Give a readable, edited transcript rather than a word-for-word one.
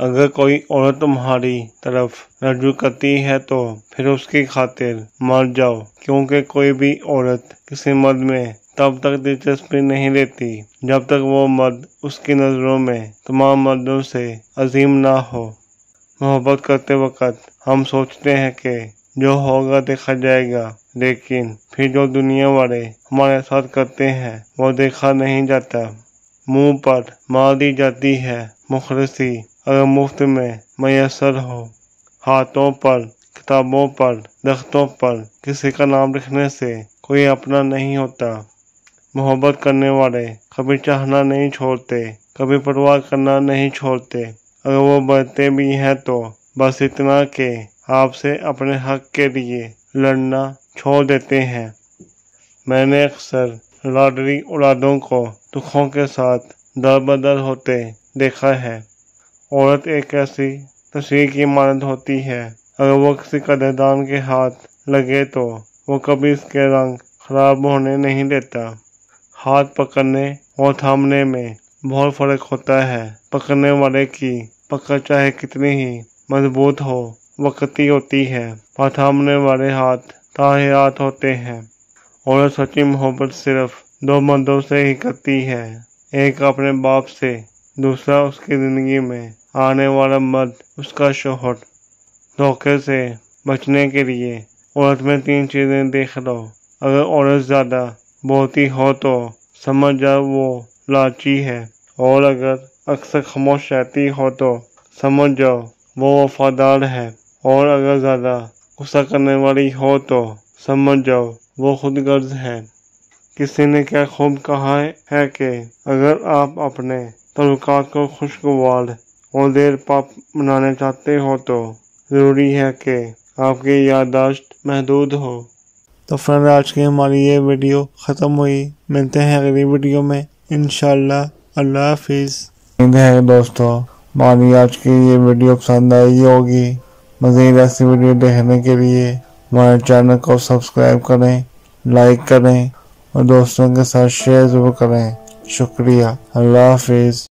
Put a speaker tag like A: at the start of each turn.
A: اگر کوئی عورت تمہاری طرف رجوع کرتی ہے تو پھر اس کی خاطر مر جاؤ، کیونکہ کوئی بھی عورت کسی مرد میں تب تک دلچسپی نہیں لیتی جب تک وہ مرد اس کی نظروں میں تمام مردوں سے عظیم نہ ہو۔ محبت کرتے وقت ہم سوچتے ہیں کہ جو ہوگا دیکھا جائے گا، لیکن پھر جو دنیا والے ہمارے ساتھ کرتے ہیں وہ دیکھا نہیں جاتا۔ منہ پر مار دی جاتی ہے مخلصی اگر مفت میں میسر ہو۔ ہاتھوں پر، کتابوں پر، درختوں پر کسی کا نام لکھنے سے کوئی اپنا نہیں ہوتا۔ محبت کرنے والے کبھی چاہنا نہیں چھوڑتے، کبھی پرواہ کرنا نہیں چھوڑتے۔ اگر وہ بڑھتے بھی ہیں تو بس اتنا کہ آپ سے اپنے حق کے لیے لڑنا چھوڑ دیتے ہیں۔ میں نے اکثر لاڈلی اولادوں کو دکھوں کے ساتھ در بدر ہوتے دیکھا ہے۔ عورت ایک ایسی تشریح کی مانند ہوتی ہے، اگر وہ کسی قدردان کے ہاتھ لگے تو وہ کبھی اس کے رنگ خراب ہونے نہیں دیتا۔ ہاتھ پکڑنے اور تھامنے میں بہت فرق ہوتا ہے۔ پکڑنے والے کی پکڑ چاہے کتنی ہی مضبوط ہو، وقتی ہوتی ہے، اور تھامنے والے ہاتھ تا حیات ہوتے ہیں۔ عورت سچی محبت صرف دو مردوں سے ہی کرتی ہے، ایک اپنے باپ سے، دوسرا اس کی زندگی میں آنے والا مرد، اس کا شوہر۔ دھوکے سے بچنے کے لیے عورت میں 3 چیزیں دیکھ لو۔ اگر عورت زیادہ بولتی ہو تو سمجھ جاؤ وہ لالچی ہے، اور اگر اکثر خاموش رہتی ہو تو سمجھ جاؤ وہ وفادار ہے، اور اگر زیادہ غصہ کرنے والی ہو تو سمجھ جاؤ وہ خود غرض ہے۔ کسی نے کیا خوب کہا ہے کہ اگر آپ اپنے تعلقات کو خوشگوار اور دیر پا بنانا چاہتے ہو تو ضروری ہے کہ آپ کی یادداشت محدود ہو۔ تو فرینڈ، آج کی ہماری یہ ویڈیو ختم ہوئی۔ ملتے ہیں اگلی ویڈیو میں انشاءاللہ۔ اللہ حافظ۔ امید ہے دوستو ہماری آج کی یہ ویڈیو پسند آئی ہوگی۔ مزید ایسی ویڈیو دیکھنے کے لیے ہمارے چینل کو سبسکرائب کریں، لائک کریں اور دوستوں کے ساتھ شیئر ضرور کریں۔ شکریہ۔ اللہ حافظ۔